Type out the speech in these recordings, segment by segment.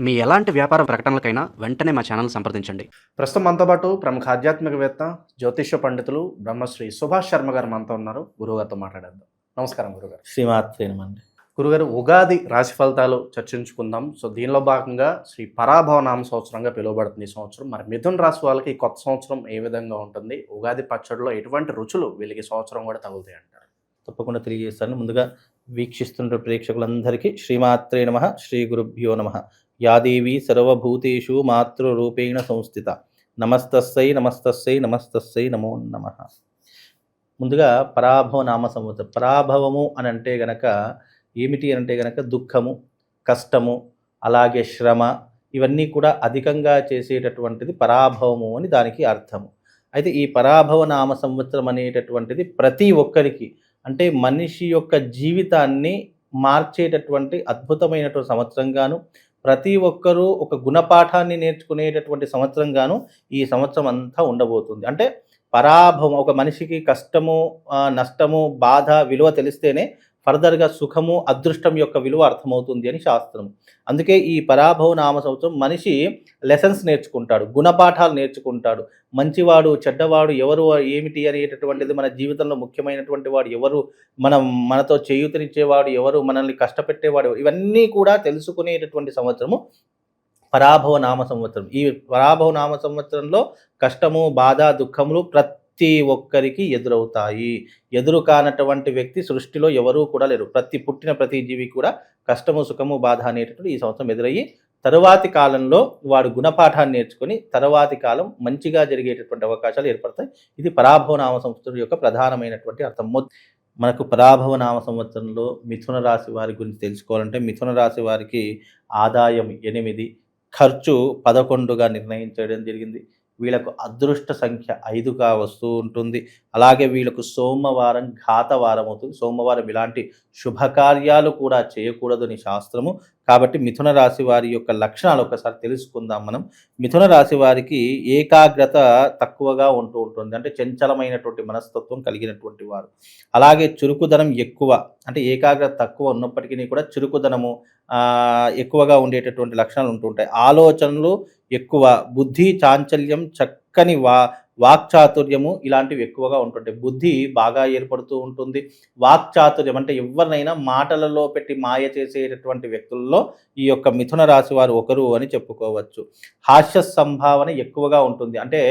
మీ ఎలాంటి వ్యాపార ప్రకటనలకైనా వెంటనే మా ఛానల్ సంప్రదించండి. ప్రస్తుతం మనతో పాటు ప్రముఖ ఆధ్యాత్మికవేత్త, జ్యోతిష్య పండితులు బ్రహ్మశ్రీ సుభాష్ శర్మ గారు మనతో ఉన్నారు. గురువుగారితో మాట్లాడేద్దాం. నమస్కారం గురుగారు. శ్రీమాత్రేనమండి. గురుగారు, ఉగాది రాశి ఫలితాలు చర్చించుకుందాం. సో దీనిలో భాగంగా శ్రీ పరాభవ నామ సంవత్సరంగా పిలువబడుతుంది ఈ సంవత్సరం. మరి మిథున రాశి వాళ్ళకి ఈ కొత్త సంవత్సరం ఏ విధంగా ఉంటుంది? ఉగాది పచ్చడిలో ఎటువంటి రుచులు వీళ్ళకి సంవత్సరం కూడా తగులుతాయి అంటారు? తప్పకుండా తెలియజేస్తాను. ముందుగా వీక్షిస్తున్న ప్రేక్షకులందరికీ శ్రీమాత్రే నమః, శ్రీ గురుభ్యో నమః. యాదేవి సర్వభూతేషు మాతృరూపేణ సంస్థిత. నమస్తస్సై నమస్తస్సై నమస్తస్సై నమో నమః. ముందుగా పరాభవ నామ సంవత్సరం. పరాభవము అని అంటే గనక ఏమిటి అంటే గనక దుఃఖము, కష్టము, అలాగే శ్రమ, ఇవన్నీ కూడా అధికంగా చేసేటటువంటిది పరాభవము అని దానికి అర్థము. అయితే ఈ పరాభవ నామ సంవత్సరం అనేటటువంటిది ప్రతి ఒక్కరికి, అంటే మనిషి యొక్క జీవితాన్ని మార్చేటటువంటి అద్భుతమైనటువంటి సంవత్సరంగాను, ప్రతి ఒక్కరూ ఒక గుణపాఠాన్ని నేర్చుకునేటటువంటి సంవత్సరంగాను ఈ సంవత్సరం అంతా ఉండబోతుంది. అంటే పరాభవం, ఒక మనిషికి కష్టము, నష్టము, బాధ విలువ తెలిస్తేనే ఫర్దర్గా సుఖము, అదృష్టం యొక్క విలువ అర్థమవుతుంది అని శాస్త్రం. అందుకే ఈ పరాభవ నామ సంవత్సరం మనిషి లెసన్స్ నేర్చుకుంటాడు, గుణపాఠాలు నేర్చుకుంటాడు. మంచివాడు, చెడ్డవాడు ఎవరు, ఏమిటి అనేటటువంటిది, మన జీవితంలో ముఖ్యమైనటువంటి వాడు ఎవరు, మనతో చేయూతనిచ్చేవాడు ఎవరు, మనల్ని కష్టపెట్టేవాడు, ఇవన్నీ కూడా తెలుసుకునేటటువంటి సంవత్సరము పరాభవ నామ సంవత్సరం. ఈ పరాభవ నామ సంవత్సరంలో కష్టము, బాధ, దుఃఖములు ప్రతి ఒక్కరికి ఎదురవుతాయి. ఎదురు కానటువంటి వ్యక్తి సృష్టిలో ఎవరూ కూడా లేరు. పుట్టిన ప్రతి జీవి కూడా కష్టము, సుఖము, బాధ అనేటటువంటి ఈ సంవత్సరం ఎదురయ్యి తరువాతి కాలంలో వాడు గుణపాఠాన్ని నేర్చుకొని తరువాతి కాలం మంచిగా జరిగేటటువంటి అవకాశాలు ఏర్పడతాయి. ఇది పరాభవ నామ సంవత్సరం యొక్క ప్రధానమైనటువంటి అర్థం. మనకు పరాభవ నామ సంవత్సరంలో మిథున రాశి వారి గురించి తెలుసుకోవాలంటే, మిథున రాశి వారికి ఆదాయం 8, ఖర్చు 11గా నిర్ణయించడం జరిగింది. వీళ్ళకు అదృష్ట సంఖ్య 5గా వస్తూ ఉంటుంది. అలాగే వీళ్ళకు సోమవారం ఘాతవారం అవుతుంది. సోమవారం ఇలాంటి శుభకార్యాలు కూడా చేయకూడదని శాస్త్రము. కాబట్టి మిథున రాశి వారి యొక్క లక్షణాలు ఒకసారి తెలుసుకుందాం మనం. మిథున రాశి వారికి ఏకాగ్రత తక్కువగా ఉంటూ ఉంటుంది. అంటే చంచలమైనటువంటి మనస్తత్వం కలిగినటువంటి వారు. అలాగే చురుకుదనం ఎక్కువ, అంటే ఏకాగ్రత తక్కువ ఉన్నప్పటికీ కూడా చురుకుదనము ఎక్కువగా ఉండేటటువంటి లక్షణాలు ఉంటుంటాయి. ఆలోచనలు ఎక్కువ, బుద్ధి చాంచల్యం, చక్కని వాక్చాతుర్యము ఇలాంటివి ఎక్కువగా ఉంటుంటాయి. బుద్ధి బాగా ఏర్పడుతూ ఉంటుంది. వాక్చాతుర్యం అంటే ఎవరినైనా మాటలలో పెట్టి మాయ చేసేటటువంటి వ్యక్తుల్లో ఈ యొక్క మిథున రాశి వారు ఒకరు అని చెప్పుకోవచ్చు. హాస్య సంభావన ఎక్కువగా ఉంటుంది. అంటే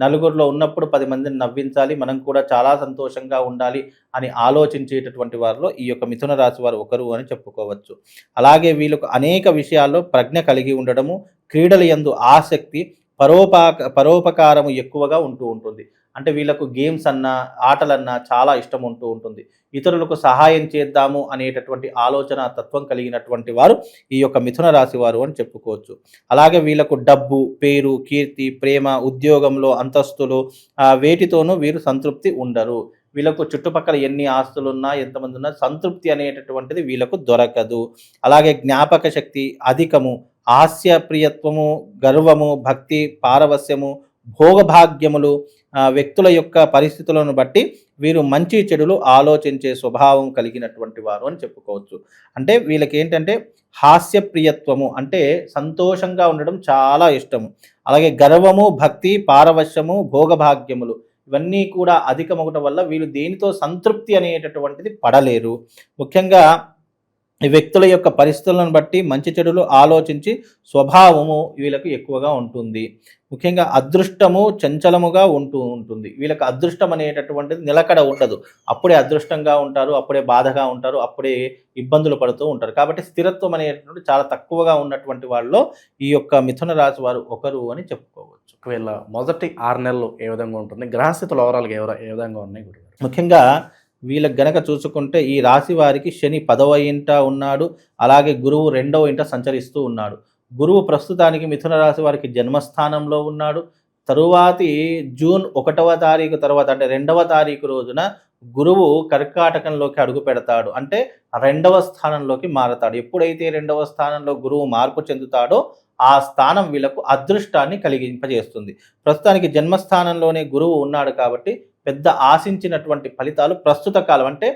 నలుగురిలో ఉన్నప్పుడు 10 మందిని నవ్వించాలి, మనం కూడా చాలా సంతోషంగా ఉండాలి అని ఆలోచించేటటువంటి వారిలో ఈ యొక్క మిథున రాశి వారు ఒకరు అని చెప్పుకోవచ్చు. అలాగే వీళ్ళకు అనేక విషయాల్లో ప్రజ్ఞ కలిగి ఉండడము, క్రీడల యందు ఆసక్తి, పరోపకారము ఎక్కువగా ఉంటూ ఉంటుంది. అంటే వీళ్ళకు గేమ్స్ అన్నా, ఆటలన్నా చాలా ఇష్టం ఉంటూ ఉంటుంది. ఇతరులకు సహాయం చేద్దాము అనేటటువంటి ఆలోచన తత్వం కలిగినటువంటి వారు ఈ యొక్క మిథున రాశి వారు అని చెప్పుకోవచ్చు. అలాగే వీళ్ళకు డబ్బు, పేరు, కీర్తి, ప్రేమ, ఉద్యోగంలో అంతస్తులు వేటితోనూ వీరు సంతృప్తి ఉండరు. వీళ్ళకు చుట్టుపక్కల ఎన్ని ఆస్తులున్నా, ఎంతమంది ఉన్నా సంతృప్తి అనేటటువంటిది వీళ్ళకు దొరకదు. అలాగే జ్ఞాపక శక్తి అధికము, హాస్యప్రియత్వము, గర్వము, భక్తి, పారవస్యము, భోగభాగ్యములు, వ్యక్తుల యొక్క పరిస్థితులను బట్టి వీరు మంచి చెడులు ఆలోచించే స్వభావం కలిగినటువంటి వారు అని చెప్పుకోవచ్చు. అంటే వీళ్ళకి ఏంటంటే హాస్యప్రియత్వము, అంటే సంతోషంగా ఉండడం చాలా ఇష్టము. అలాగే గర్వము, భక్తి, పారవశ్యము, భోగభాగ్యములు ఇవన్నీ కూడా అధికమవటం వల్ల వీళ్ళు దేనితో సంతృప్తి అనేటటువంటిది పడలేరు. ముఖ్యంగా ఈ వ్యక్తుల యొక్క పరిస్థితులను బట్టి మంచి చెడులు ఆలోచించి స్వభావము వీళ్ళకు ఎక్కువగా ఉంటుంది. ముఖ్యంగా అదృష్టము చంచలముగా ఉంటుంది. వీళ్ళకి అదృష్టం అనేటటువంటిది నిలకడ ఉండదు. అప్పుడే అదృష్టంగా ఉంటారు, అప్పుడే బాధగా ఉంటారు, అప్పుడే ఇబ్బందులు పడుతూ ఉంటారు. కాబట్టి స్థిరత్వం అనేటటువంటి చాలా తక్కువగా ఉన్నటువంటి వాళ్ళలో ఈ యొక్క మిథున రాశి వారు ఒకరు అని చెప్పుకోవచ్చు. ఒకవేళ మొదటి 6 నెలలు ఏ విధంగా ఉంటుంది? గ్రహస్థితులు ఓవరాల్గా ఏ విధంగా ఉన్నాయి గురుగారు? ముఖ్యంగా వీళ్ళకి గనక చూసుకుంటే ఈ రాశి వారికి శని 10వ ఇంట ఉన్నాడు. అలాగే గురువు 2వ ఇంట సంచరిస్తూ ఉన్నాడు. గురువు ప్రస్తుతానికి మిథున రాశి వారికి జన్మస్థానంలో ఉన్నాడు. తరువాతి జూన్ 1వ తారీఖు తర్వాత, అంటే 2వ తారీఖు రోజున గురువు కర్కాటకంలోకి అడుగు పెడతాడు. అంటే 2వ స్థానంలోకి మారతాడు. ఎప్పుడైతే 2వ స్థానంలో గురువు మార్పు చెందుతాడో ఆ స్థానం వీళ్ళకు అదృష్టాన్ని కలిగింపజేస్తుంది. ప్రస్తుతానికి జన్మస్థానంలోనే గురువు ఉన్నాడు కాబట్టి పెద్ద ఆశించినటువంటి ఫలితాలు ప్రస్తుత కాలం, అంటే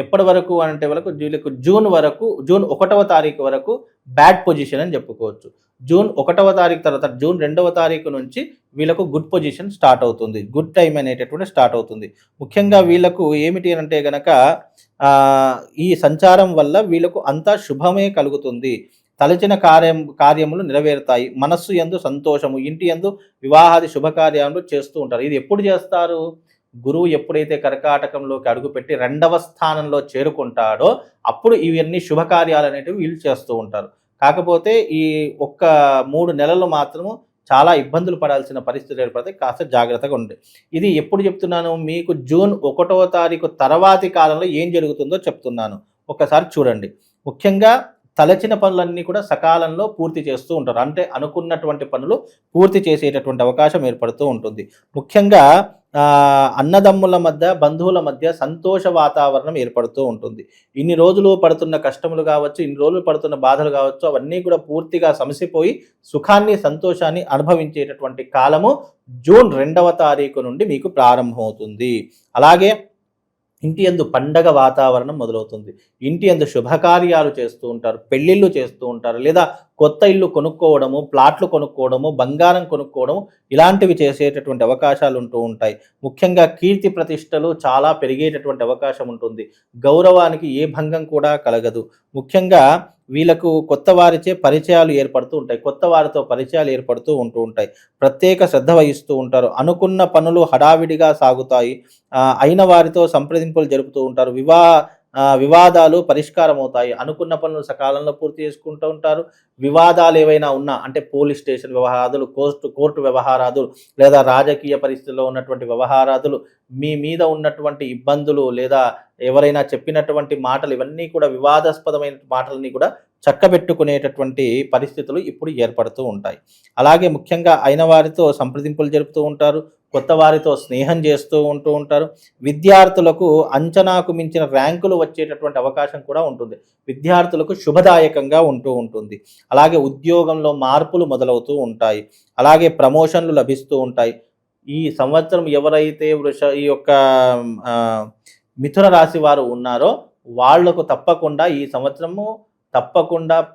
ఎప్పటి వరకు అంటే వరకు వీళ్ళకు జూన్ 1వ తారీఖు వరకు బ్యాడ్ పొజిషన్ అని చెప్పుకోవచ్చు. జూన్ 1వ తారీఖు తర్వాత జూన్ 2వ తారీఖు నుంచి వీళ్ళకు గుడ్ పొజిషన్ స్టార్ట్ అవుతుంది, గుడ్ టైం అనేటటువంటి స్టార్ట్ అవుతుంది. ముఖ్యంగా వీళ్ళకు ఏమిటి అంటే గనక ఈ సంచారం వల్ల వీళ్ళకు అంతా శుభమే కలుగుతుంది. తలచిన కార్యములు నెరవేరుతాయి. మనస్సు యందు సంతోషము, ఇంటి యందు వివాహాది శుభకార్యాలు చేస్తూ ఉంటారు. ఇది ఎప్పుడు చేస్తారు? గురువు ఎప్పుడైతే కర్కాటకంలోకి అడుగుపెట్టి 2వ స్థానంలో చేరుకుంటాడో అప్పుడు ఇవన్నీ శుభకార్యాలు అనేటివి వీళ్ళు చేస్తూ ఉంటారు. కాకపోతే ఈ ఒక్క 3 నెలలు మాత్రము చాలా ఇబ్బందులు పడాల్సిన పరిస్థితి ఏర్పడతాయి. కాస్త జాగ్రత్తగా ఉండే. ఇది ఎప్పుడు చెప్తున్నాను? మీకు జూన్ 1వ తారీఖు తర్వాతి కాలంలో ఏం జరుగుతుందో చెప్తున్నాను. ఒక్కసారి చూడండి. ముఖ్యంగా తలచిన పనులన్నీ కూడా సకాలంలో పూర్తి చేస్తూ ఉంటారు. అంటే అనుకున్నటువంటి పనులు పూర్తి చేసేటటువంటి అవకాశం ఏర్పడుతూ ఉంటుంది. ముఖ్యంగా అన్నదమ్ముల మధ్య, బంధువుల మధ్య సంతోష వాతావరణం ఏర్పడుతూ ఉంటుంది. ఇన్ని రోజులు పడుతున్న కష్టములు కావచ్చు, ఇన్ని రోజులు పడుతున్న బాధలు కావచ్చు, అవన్నీ కూడా పూర్తిగా సమసిపోయి సుఖాన్ని, సంతోషాన్ని అనుభవించేటటువంటి కాలము జూన్ 2వ తారీఖు నుండి మీకు ప్రారంభమవుతుంది. అలాగే ఇంటి యందు పండగ వాతావరణం మొదలవుతుంది. ఇంటి యందు శుభకార్యాలు చేస్తూ ఉంటారు, పెళ్ళిళ్ళు చేస్తూ ఉంటారు, లేదా కొత్త ఇల్లు కొనుక్కోవడము, ప్లాట్లు కొనుక్కోవడము, బంగారం కొనుక్కోవడము, ఇలాంటివి చేసేటటువంటి అవకాశాలు ఉంటూ ఉంటాయి. ముఖ్యంగా కీర్తి ప్రతిష్టలు చాలా పెరిగేటటువంటి అవకాశం ఉంటుంది. గౌరవానికి ఏ భంగం కూడా కలగదు. ముఖ్యంగా వీళ్ళకు కొత్త వారిచే పరిచయాలు ఏర్పడుతూ ఉంటాయి, కొత్త వారితో పరిచయాలు ఏర్పడుతూ ఉంటాయి. ప్రత్యేక శ్రద్ధ వహిస్తూ ఉంటారు. అనుకున్న పనులు హడావిడిగా సాగుతాయి. అయిన వారితో సంప్రదింపులు జరుపుతూ ఉంటారు. వివాదాలు పరిష్కారం అవుతాయి. అనుకున్న పనులు సకాలంలో పూర్తి చేసుకుంటూ ఉంటారు. వివాదాలు ఏవైనా ఉన్నా అంటే పోలీస్ స్టేషన్ వ్యవహారాదులు, కోర్టు వ్యవహారాదులు, లేదా రాజకీయ పరిస్థితుల్లో ఉన్నటువంటి వ్యవహారాదులు, మీ మీద ఉన్నటువంటి ఇబ్బందులు, లేదా ఎవరైనా చెప్పినటువంటి మాటలు, ఇవన్నీ కూడా వివాదాస్పదమైన మాటలని కూడా చక్కబెట్టుకునేటటువంటి పరిస్థితులు ఇప్పుడు ఏర్పడుతూ ఉంటాయి. అలాగే ముఖ్యంగా అయిన వారితో సంప్రదింపులు జరుపుతూ ఉంటారు. కొత్త వారితో స్నేహం చేస్తూ ఉంటారు. విద్యార్థులకు అంచనాకు మించిన ర్యాంకులు వచ్చేటటువంటి అవకాశం కూడా ఉంటుంది. విద్యార్థులకు శుభదాయకంగా ఉంటుంది. అలాగే ఉద్యోగంలో మార్పులు మొదలవుతూ ఉంటాయి. అలాగే ప్రమోషన్లు లభిస్తూ ఉంటాయి. ఈ సంవత్సరం ఎవరైతే ఈ యొక్క మిథున రాశి వారు ఉన్నారో వాళ్లకు తప్పకుండా ఈ సంవత్సరము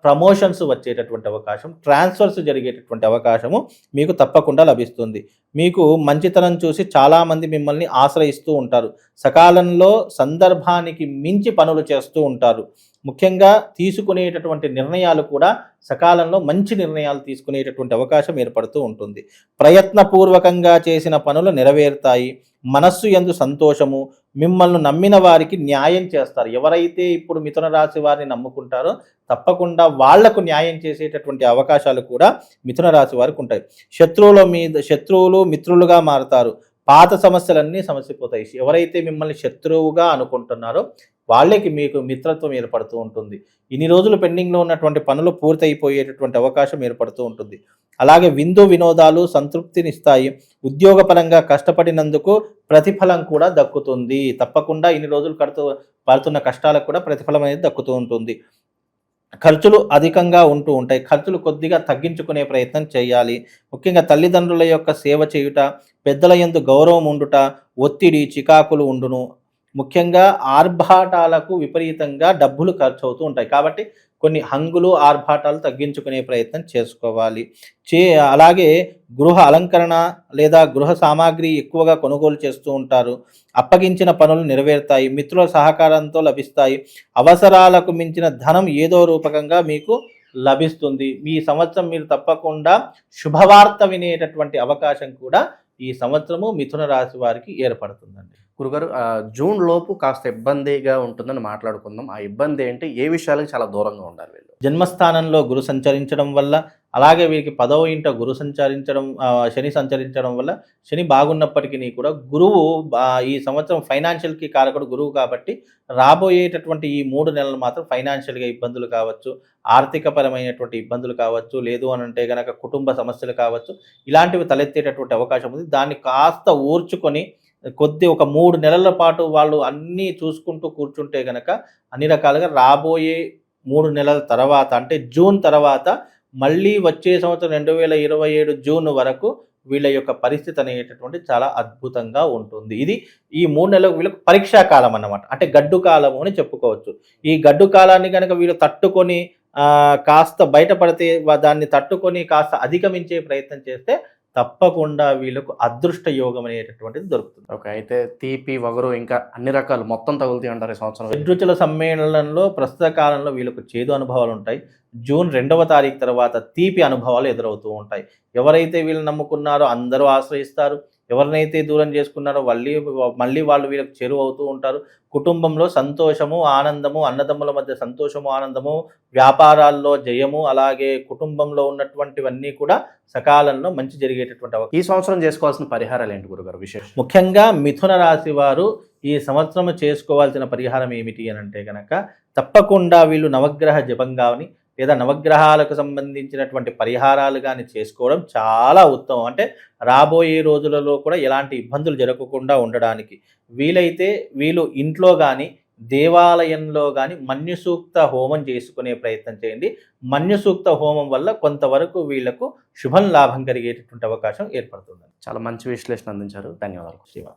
ప్రమోషన్స్ వచ్చేటటువంటి అవకాశం, ట్రాన్స్ఫర్స్ జరిగేటటువంటి అవకాశము మీకు తప్పకుండా లభిస్తుంది. మీకు మంచితనం చూసి చాలామంది మిమ్మల్ని ఆశ్రయిస్తూ ఉంటారు. సకాలంలో సందర్భానికి మించి పనులు చేస్తూ ఉంటారు. ముఖ్యంగా తీసుకునేటటువంటి నిర్ణయాలు కూడా సకాలంలో మంచి నిర్ణయాలు తీసుకునేటటువంటి అవకాశం ఏర్పడుతూ ఉంటుంది. ప్రయత్నపూర్వకంగా చేసిన పనులు నెరవేరుతాయి. మనస్సు యందు సంతోషము, మిమ్మల్ని నమ్మిన వారికి న్యాయం చేస్తారు. ఎవరైతే ఇప్పుడు మిథున రాశి వారిని నమ్ముకుంటారో తప్పకుండా వాళ్లకు న్యాయం చేసేటటువంటి అవకాశాలు కూడా మిథున రాశి వారికి ఉంటాయి. శత్రువులు మిత్రులుగా మారుతారు. పాత సమస్యలన్నీ సమసిపోతాయి. ఎవరైతే మిమ్మల్ని శత్రువుగా అనుకుంటున్నారో వాళ్ళకి మీకు మిత్రత్వం ఏర్పడుతూ ఉంటుంది. ఇన్ని రోజులు పెండింగ్లో ఉన్నటువంటి పనులు పూర్తయిపోయేటటువంటి అవకాశం ఏర్పడుతూ ఉంటుంది. అలాగే వినోదాలు సంతృప్తినిస్తాయి. ఉద్యోగపరంగా కష్టపడినందుకు ప్రతిఫలం కూడా దక్కుతుంది. తప్పకుండా ఇన్ని రోజులు పడుతున్న కష్టాలకు కూడా ప్రతిఫలం అనేది దక్కుతూ ఉంటుంది. ఖర్చులు అధికంగా ఉంటాయి. ఖర్చులు కొద్దిగా తగ్గించుకునే ప్రయత్నం చేయాలి. ముఖ్యంగా తల్లిదండ్రుల యొక్క సేవ చేయుట, పెద్దల యందు గౌరవం ఉండుట, ఒత్తిడి చికాకులు ఉండును. ముఖ్యంగా ఆర్భాటాలకు విపరీతంగా డబ్బులు ఖర్చు అవుతూ ఉంటాయి. కాబట్టి కొన్ని హంగులు, ఆర్భాటాలు తగ్గించుకునే ప్రయత్నం చేసుకోవాలి. అలాగే గృహ అలంకరణ లేదా గృహ సామాగ్రి ఎక్కువగా కొనుగోలు చేస్తూ ఉంటారు. అప్పగించిన పనులు నెరవేరుతాయి. మిత్రుల సహకారంతో లభిస్తాయి. అవసరాలకు మించిన ధనం ఏదో రూపకంగా మీకు లభిస్తుంది. ఈ సంవత్సరం మీరు తప్పకుండా శుభవార్త వినేటటువంటి అవకాశం కూడా ఈ సంవత్సరము మిథున రాశి వారికి ఏర్పడుతుందండి. గురుగారు, జూన్ లోపు కాస్త ఇబ్బందిగా ఉంటుందని మాట్లాడుకుందాం. ఆ ఇబ్బంది ఏంటి? ఏ విషయాలకు చాలా దూరంగా ఉండాలి వీళ్ళు? జన్మస్థానంలో గురు సంచరించడం వల్ల, అలాగే వీరికి 10వ ఇంట శని సంచరించడం వల్ల, శని బాగున్నప్పటికీ కూడా గురువు ఈ సంవత్సరం ఫైనాన్షియల్కి కారకుడు గురువు కాబట్టి రాబోయేటటువంటి ఈ 3 నెలలు మాత్రం ఫైనాన్షియల్గా ఇబ్బందులు కావచ్చు, ఆర్థికపరమైనటువంటి ఇబ్బందులు కావచ్చు, లేదు అని అంటే కనుక కుటుంబ సమస్యలు కావచ్చు, ఇలాంటివి తలెత్తేటటువంటి అవకాశం ఉంది. దాన్ని కాస్త ఊర్చుకొని ఒక 3 నెలల పాటు వాళ్ళు అన్నీ చూసుకుంటూ కూర్చుంటే గనక అన్ని రకాలుగా రాబోయే 3 నెలల తర్వాత అంటే జూన్ తర్వాత మళ్ళీ వచ్చే సంవత్సరం 2027 జూన్ వరకు వీళ్ళ యొక్క పరిస్థితి అనేటటువంటి చాలా అద్భుతంగా ఉంటుంది. ఇది ఈ 3 నెలలకు వీళ్ళకు పరీక్షా కాలం అన్నమాట. అంటే గడ్డు కాలము అని చెప్పుకోవచ్చు. ఈ గడ్డు కాలాన్ని కనుక వీళ్ళు తట్టుకొని కాస్త బయటపడితే దాన్ని తట్టుకొని కాస్త అధిగమించే ప్రయత్నం చేస్తే తప్పకుండా వీళ్ళకు అదృష్ట యోగం అనేటటువంటిది దొరుకుతుంది. ఓకే, అయితే తీపి వగరు ఇంకా అన్ని రకాలు మొత్తం తగులుతాయి అంటారు ఈ సంవత్సరం. షడ్రుచుల సమ్మేళనంలో ప్రస్తుత కాలంలో వీళ్ళకు చేదు అనుభవాలు ఉంటాయి. జూన్ 2వ తారీఖు తర్వాత తీపి అనుభవాలు ఎదురవుతూ ఉంటాయి. ఎవరైతే వీళ్ళు నమ్ముకున్నారో అందరూ ఆశ్రయిస్తారు. ఎవరినైతే దూరం చేసుకున్నారో మళ్ళీ వాళ్ళు వీళ్ళకి చేరువ అవుతూ ఉంటారు. కుటుంబంలో సంతోషము, ఆనందము, అన్నదమ్ముల మధ్య సంతోషము, ఆనందము, వ్యాపారాల్లో జయము, అలాగే కుటుంబంలో ఉన్నటువంటివన్నీ కూడా సకాలంలో మంచి జరిగేటటువంటి ఈ సంవత్సరం చేసుకోవాల్సిన పరిహారాలు ఏంటి గురుగారు విశేషం? ముఖ్యంగా మిథున రాశి వారు ఈ సంవత్సరం చేసుకోవాల్సిన పరిహారం ఏమిటి అని అంటే కనుక తప్పకుండా వీళ్ళు నవగ్రహ జపం కానీ లేదా నవగ్రహాలకు సంబంధించినటువంటి పరిహారాలు కానీ చేసుకోవడం చాలా ఉత్తమం. అంటే రాబోయే రోజులలో కూడా ఎలాంటి ఇబ్బందులు జరగకుండా ఉండడానికి వీలైతే వీళ్ళు ఇంట్లో కానీ దేవాలయంలో కానీ మన్యుసూక్త హోమం చేసుకునే ప్రయత్నం చేయండి. మన్యుసూక్త హోమం వల్ల కొంతవరకు వీళ్లకు శుభం లాభం కలిగేటటువంటి అవకాశం ఏర్పడుతుంది. చాలా మంచి విశ్లేషణ అందించారు. ధన్యవాదాలు. శివ